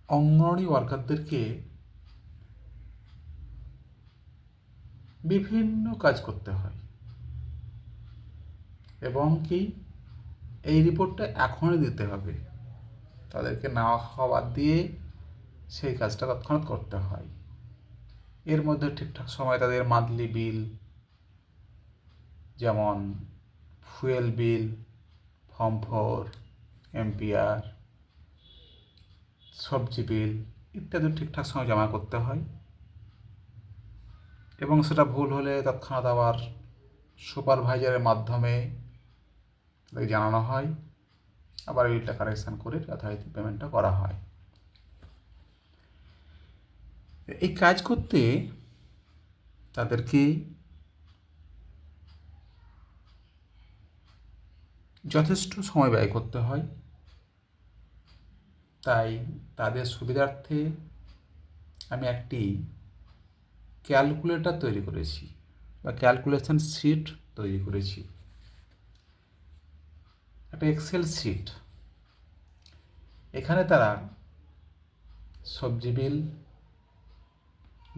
অঙ্গনওয়াড়ি ওয়ার্কারদেরকে বিভিন্ন কাজ করতে হয় এবং কি এই রিপোর্টটা এখনই দিতে হবে। তাদেরকে নাওয়া খাওয়া বাদ দিয়ে সেই কাজটা তৎক্ষণাৎ করতে হয়। এর মধ্যে ঠিকঠাক সময় তাদের মান্থলি বিল, যেমন ফুয়েল বিল, ফর্ম 4, এমপিআর, সবজি বিল ইত্যাদি ঠিকঠাক সময় জমা করতে হয় এবং সেটা ভুল হলে তৎক্ষণাৎ আবার সুপারভাইজারের মাধ্যমে তাদেরকে জানানো হয়, আবার বিলটা কারেকশান করে যথারীতি পেমেন্টটা করা হয়। এই কাজ করতে তাদেরকে যথেষ্ট সময় ব্যয় করতে হয়। তাই তাদের সুবিধার্থে আমি একটি ক্যালকুলেটর তৈরি করেছি বা ক্যালকুলেশন শিট তৈরি করেছি, একটা এক্সেল শিট। এখানে তারা সবজি বিল,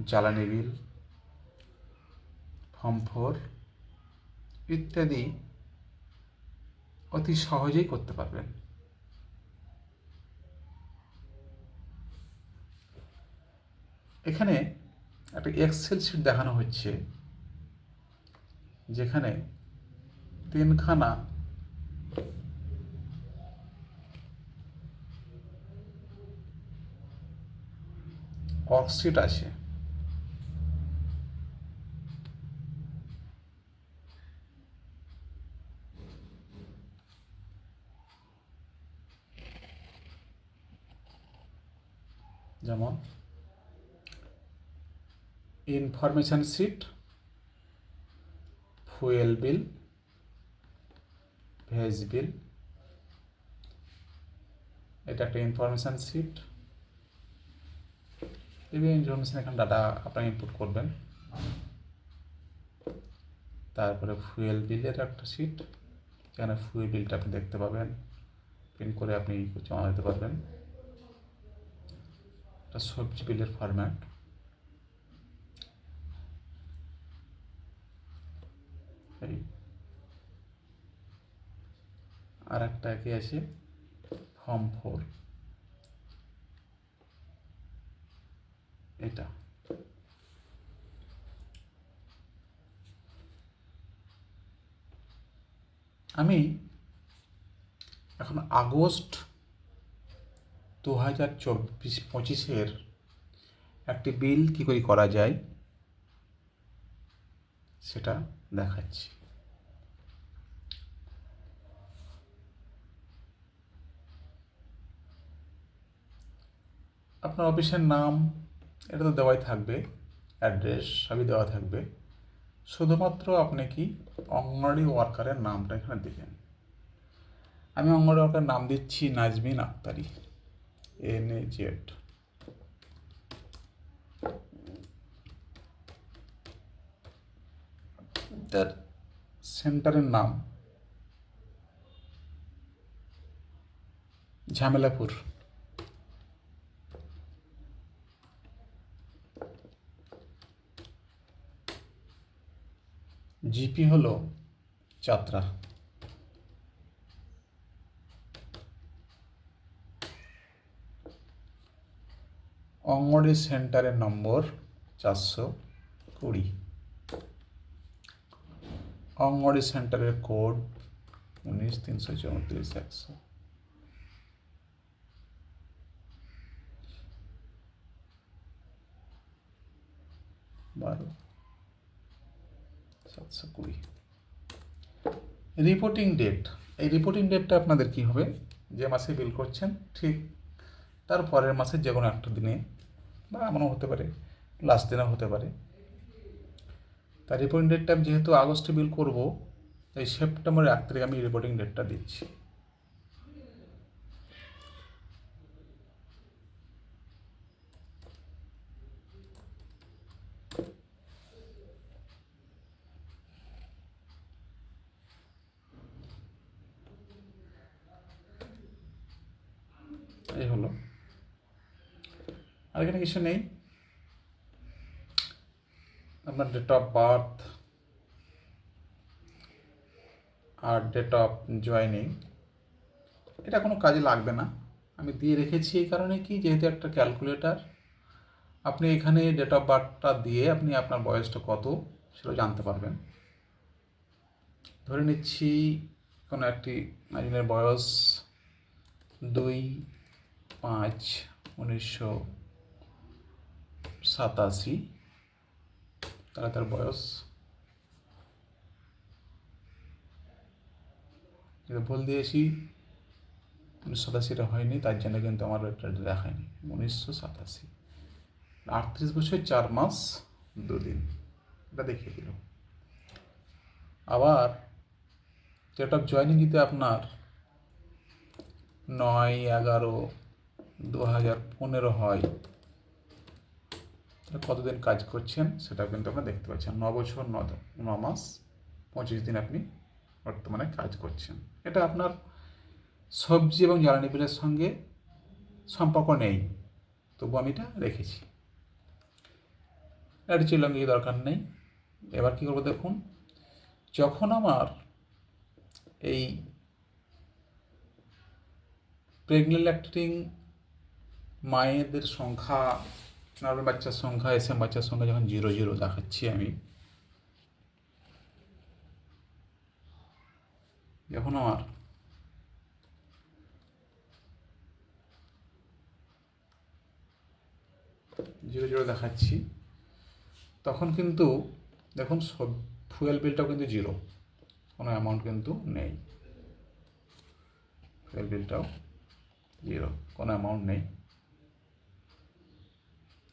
জ্বালানি বিল, ফর্ম 4 ইত্যাদি অতি সহজেই করতে পারবেন। এখানে একটা এক্সেল শিট দেখানো হচ্ছে, যেখানে 3খানা ওয়ার্কশিট আছে। যেমন information sheet, fuel bill, veg bill, এটা একটা ইনফরমেশান শিট। বিভিন্ন ইনফরমেশান এখানে ডাটা আপনারা ইনপুট করবেন। তারপরে ফুয়েল বিলের একটা শিট, যেখানে ফুয়েল বিলটা আপনি দেখতে পাবেন, প্রিন্ট করে আপনি জমা দিতে পারবেন। একটা সবজি বিলের ফরম্যাট, এই আর একটা কি আছে ফর্ম 4, এটা। আমি এখন আগস্ট 2024-25 একটি বিল কী করে করা যায় সেটা দেখাচ্ছি। আপনার অফিসের নাম এটা তো দেওয়াই থাকবে, অ্যাড্রেস সবই দেওয়া থাকবে। শুধুমাত্র আপনি কি অঙ্গনওয়াড়ি ওয়ার্কারের নামটা এখানে দেবেন। আমি অঙ্গনওয়াড়ি ওয়ার্কারের নাম দিচ্ছি নাজমিন আক্তারি, NAZ। তার সেন্টারের নাম ঝামেলাপুর। জিপি হলো চাতরা। অঙ্গনওয়াড়ি সেন্টারের নম্বর 420। অঙ্গনওয়াড়ি সেন্টারের কোড 19-334-100। রিপোর্টিং ডেট, এই রিপোর্টিং ডেটটা আপনাদের কি হবে, যে মাসে বিল করছেন ঠিক তার পরের মাসের যে কোনো একটা দিনে, বা এমনও হতে পারে লাস্ট দিনও হতে পারে। তার রিপোর্টিং ডেটটা আমি যেহেতু আগস্টে বিল করব, তাই সেপ্টেম্বরের 1 তারিখ আমি রিপোর্টিং ডেটটা দিচ্ছি। এই হলো আর এখানে কিছু নেই, আপনার ডেট অফ বার্থ আর ডেট অফ জয়েনিং, এটা কোনো কাজে লাগবে না। আমি দিয়ে রেখেছি এই কারণে কি, যেহেতু একটা ক্যালকুলেটার, আপনি এখানে ডেট অফ বার্থটা দিয়ে আপনি আপনার বয়সটা কত সেটা জানতে পারবেন। ধরে নিচ্ছি কোনো একটি একজনের বয়স 2/5/1987, তাহলে তার বয়স, যেটা ভুল দিয়েছি 1987 হয়নি, তার জন্য কিন্তু আমার এটা দেখায়নি 1987, 38 বছর 4 মাস 2 দিন, এটা দেখিয়ে দিল। আবার ডেট অফ জয়েনিং যদি আপনার 9/11/2015 হয়, তাহলে কতদিন কাজ করছেন সেটা কিন্তু আপনারা দেখতে পাচ্ছেন। 9 বছর 9 মাস 25 দিন আপনি বর্তমানে কাজ করছেন। এটা আপনার সবজি এবং জ্বালানি বিলের সঙ্গে সম্পর্ক নেই, তবু আমি এটা রেখেছি, এটা চিলঙ্গি দরকার নেই। এবার কী করবো দেখুন, যখন আমার এই প্রেগনেন্ট ল্যাকটেটিং মায়েদের সংখ্যা, নর্মাল বাচ্চার সংখ্যা, এসএম বাচ্চার সংখ্যা যখন 0 দেখাচ্ছি আমি, যখন আমার জিরো দেখাচ্ছি, তখন কিন্তু দেখুন সব ফুয়েল বিলটাও কিন্তু 0, কোনো অ্যামাউন্ট কিন্তু নেই। ফুয়েল বিলটাও 0, কোনো অ্যামাউন্ট নেই,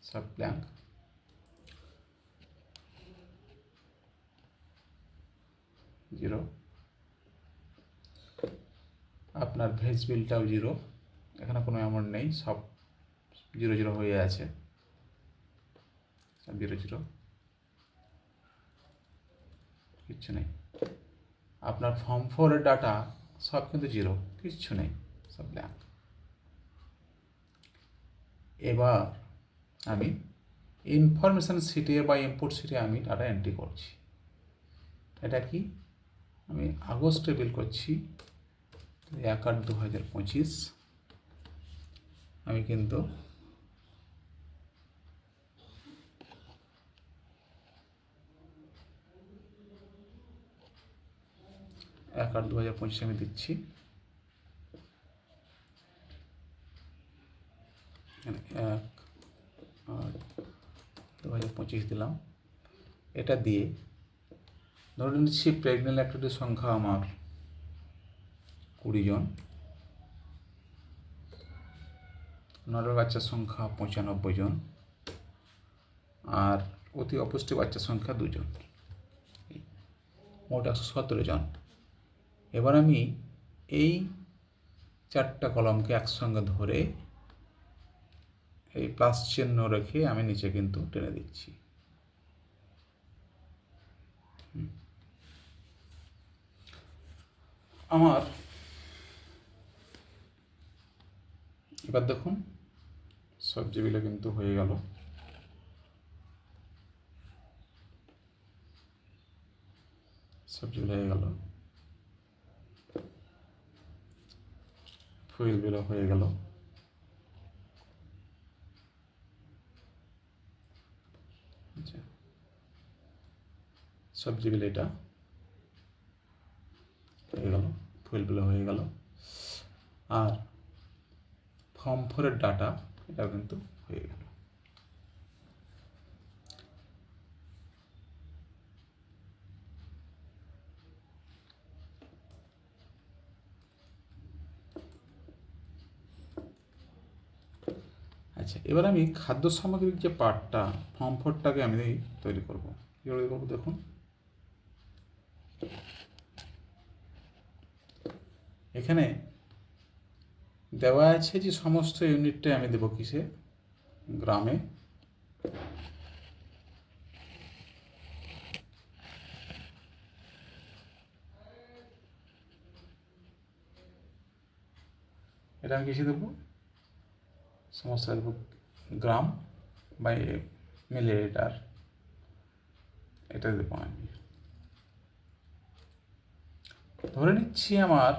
সব ব্ল্যাঙ্ক। জিরো। আপনার ভেজ বিলটাও 0, এখানে কোনো অ্যামাউন্ট নেই, সব 0 হয়ে আছে, সব 0, কিচ্ছু নেই। আপনার ফর্ম 4-এর ডাটা সব কিন্তু 0, কিচ্ছু নেই, সব ব্ল্যাঙ্ক। এবার আমি ইনফরমেশান সিটে বা ইনপুট সিটে আমি ডাটা এন্ট্রি করছি। এটা কি, আমি আগস্টে বিল করছি 1/8/2025, আমি কিন্তু এক 8/2025 আমি দিচ্ছি, এখানে 1/8/2025 দিলাম। এটা দিয়ে ধরে নিচ্ছি প্রেগনেন্ট ল্যাকটেটের সংখ্যা আমার 20 জন, নর্মাল বাচ্চার সংখ্যা 95 জন, আর অতি অপুষ্টি বাচ্চার সংখ্যা 2 জন, মোট 117 জন। এবার আমি এই 4টা কলমকে একসঙ্গে ধরে এই প্লাস চিহ্ন রেখে আমি নিচে কিন্তু টেনে দিচ্ছি। আমার এবার দেখুন সবজি বিলে কিন্তু হয়ে গেল। সবজি বিল হয়ে গেল, ফুয়েল বিল হয়ে গেল। আচ্ছা, সবজি বিল এটা হয়ে গেল, ফুয়েল বিল হয়ে গেল, আর ফর্ম 4-এর ডাটা এটাও কিন্তু হয়ে গেল। আচ্ছা, এবার আমি খাদ্য সামগ্রীর যে পার্টটা, ফর্ম 4টাকে আমি তৈরি করব। কীভাবে করবো দেখুন, এখানে দেওয়া আছে যে সমস্ত ইউনিটটাই আমি দেবো কিসে, গ্রামে। এটা আমি কিসে দেবো, সমস্ত দেবো গ্রাম বা মিলিলিটার এটা দেবো আমি। ধরে নিচ্ছি আমার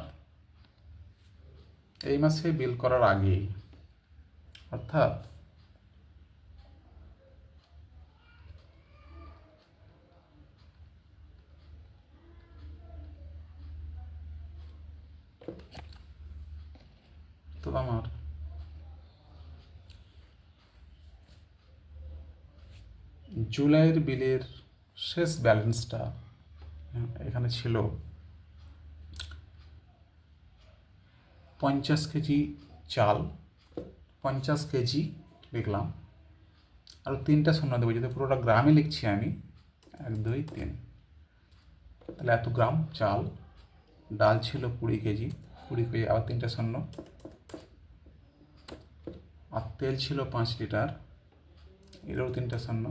এই মাসে বিল করার আগেই, অর্থাৎ তো আমার জুলাইয়ের বিলের শেষ ব্যালেন্সটা এখানে ছিল 50 কেজি চাল, 50 কেজি লিখলাম, আর 3টা শূন্য দেবো, যদি পুরোটা গ্রামে লিখছি আমি 1 2 3, তাহলে এত গ্রাম চাল। ডাল ছিল 20 কেজি, 20 কেজি আবার 3টা শূন্য, আর তেল ছিল 5 লিটার, এরও 3টা শূন্য,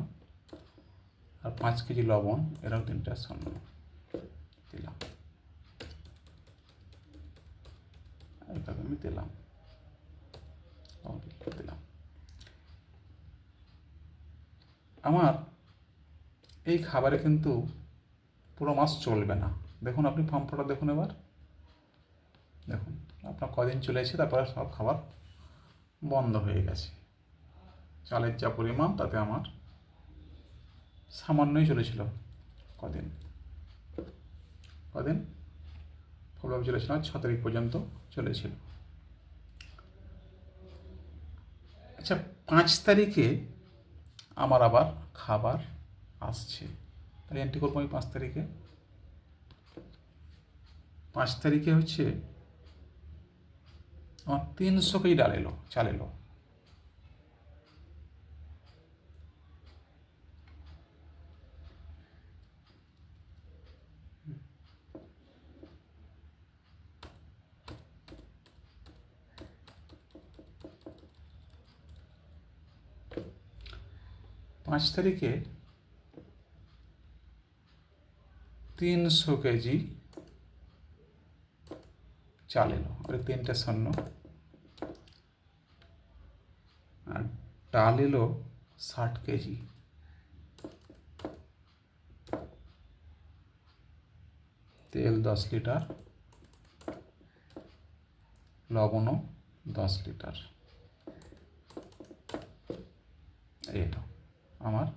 আর 5 কেজি লবণ, এরও 3টা শূন্য দিলাম, এইভাবে আমি দিলাম দিলাম। আমার এই খাবারে কিন্তু পুরো মাস চলবে না। দেখুন আপনি ফর্মটা দেখুন এবার, দেখুন আপনার কদিন চলেছে, তারপরে সব খাবার বন্ধ হয়ে গেছে। চালের যা পরিমাণ তাতে আমার সামান্যই চলেছিল। কদিন কদিন ফুলভাবে চলেছিল, 6 তারিখ পর্যন্ত চলেছিল। আচ্ছা, 5 তারিখে আমার আবার খাবার আসছে, তাই এন্ট্রি করবো আমি 5 তারিখে। 5 তারিখে হচ্ছে আমার 300 কেজি ডাল এলো, চাল এলো। পাঁচ তারিখে 300 কেজি চাল এলো, আর 3টে শূন্য, আর ডাল এলো 60 কেজি, তেল 10 লিটার, লবণও 10 লিটার। এই তো আমার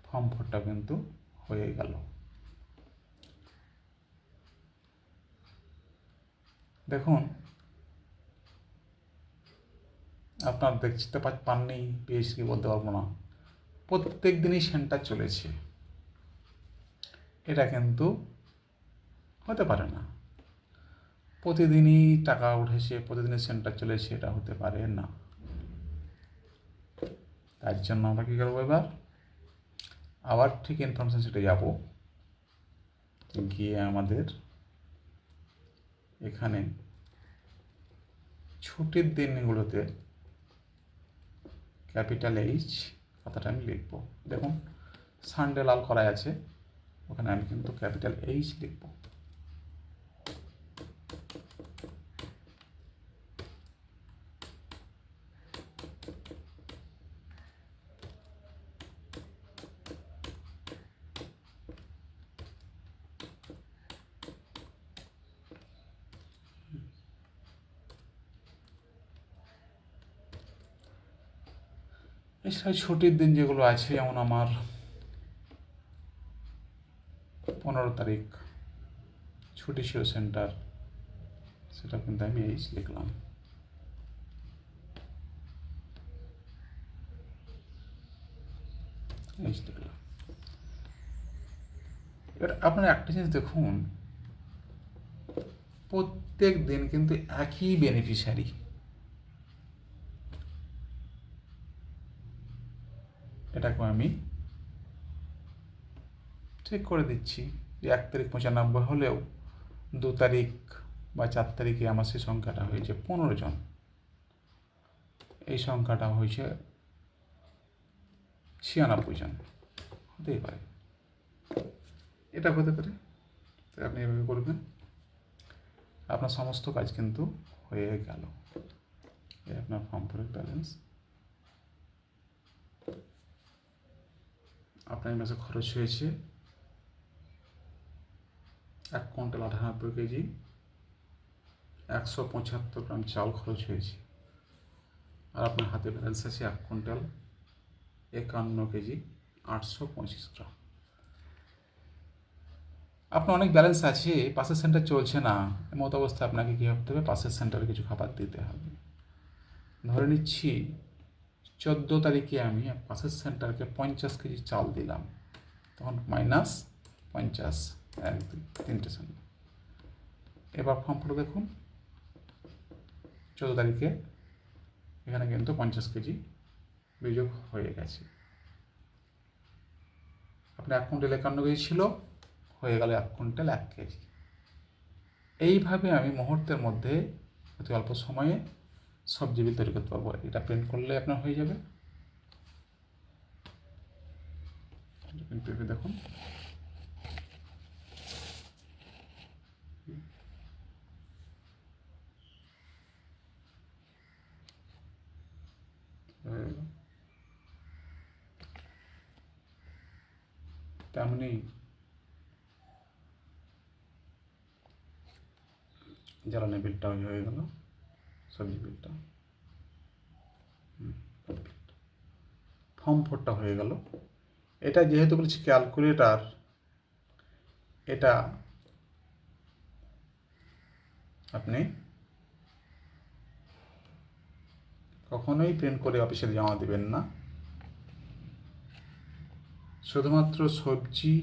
ফর্ম 4টা কিন্তু হয়ে গেল। দেখুন আপনার দেখতে পাননি, পেয়েছি কি বলতে পারবো না, প্রত্যেক দিনই সেন্টার চলেছে। এটা কিন্তু হতে পারে না। প্রতিদিনই টাকা উঠেছে, প্রতিদিনই সেন্টার চলেছে, এটা হতে পারে না। তার জন্য আমরা কী করবো, এবার আবার ঠিক ইনফরমেশন সেটে যাব, গিয়ে আমাদের এখানে ছুটির দিনগুলোতে ক্যাপিটাল এইচ কথাটা আমি লিখবো। দেখুন সানডে লাল করা আছে, ওখানে আমি কিন্তু ক্যাপিটাল এইচ লিখবো। এছাড়া ছুটির দিন যেগুলো আছে, যেমন আমার 15 তারিখ ছুটি ছিল সেন্টার, সেটা কিন্তু আমি এইচ লিখলাম। এইচ লিখলাম। এবার আপনারা একটা জিনিস দেখুন, প্রত্যেক দিন কিন্তু একই বেনিফিশিয়ারি। এটাকে আমি ঠিক করে দিচ্ছি যে 1 তারিখ 95 হলেও 2 তারিখ বা 4 তারিখে আমার সেই সংখ্যাটা হয়েছে 15 জন, এই সংখ্যাটা হয়েছে 96 জন। হতেই পারে, এটা হতে পারে। তাই আপনি এভাবে করবেন, আপনার সমস্ত কাজ কিন্তু হয়ে গেল। এই আপনার ফর্ম 4 ব্যালেন্স। আপনার এই মাসে খরচ হয়েছে 1 কুইন্টাল 98 কেজি 175 গ্রাম চাল খরচ হয়েছে। আর আপনার হাতে ব্যালেন্স আছে 1 কুইন্টাল 51 কেজি 825 গ্রাম। আপনার অনেক ব্যালেন্স আছে, পাশের সেন্টার চলছে না, এমত অবস্থায় আপনাকে কী ভাবতে হবে, পাশের সেন্টারে কিছু খাবার দিতে হবে। ধরে নিচ্ছি 14 তারিখে আমি পাশের সেন্টারকে 50 কেজি চাল দিলাম, তখন -50 1 2 3টে সেন্টার। এবার ফর্ম করে দেখুন 14 তারিখে এখানে কিন্তু 50 কেজি বিয়োগ হয়ে গেছে। আপনার 1 কুইন্টাল 51 কেজি ছিল, হয়ে গেল 1 কুইন্টাল 1 কেজি। এইভাবে আমি মুহূর্তের মধ্যে অতি অল্প সময়ে সবজি বিল তৈরি করতে পারবো। এটা প্রিন্ট করলে আপনার হয়ে যাবে। দেখুন তেমনি জ্বালানি বিলটা হয়ে গেল, সবজি বিলটা ফর্ম 4টা হয়ে গেল। এটা যেহেতু বলেছি ক্যালকুলেটার, এটা আপনি কখনোই প্রিন্ট করে অফিসে জমা দেবেন না। শুধুমাত্র সবজি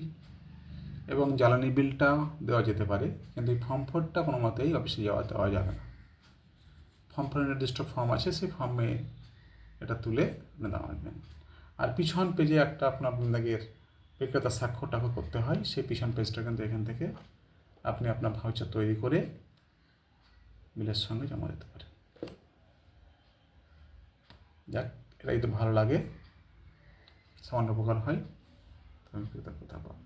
এবং জ্বালানি বিলটা দেওয়া যেতে পারে, কিন্তু এই ফর্ম 4টা কোনো মতেই অফিসে দেওয়া যাবে না। ফর্ম 4 নির্দিষ্ট ফর্ম আছে, সেই ফর্মে এটা তুলে দেওয়া রাখবেন। আর পিছন পেজে একটা আপনাদের বিক্রেতা স্বাক্ষর করতে হয়, সেই পিছন পেজটা কিন্তু এখান থেকে আপনি আপনার ভাউচার তৈরি করে বিলের সঙ্গে জমা দিতে পারেন। যাক, এটা যদি ভালো লাগে, সামান্য উপকার হয়, আমি কৃতজ্ঞতা পাবো।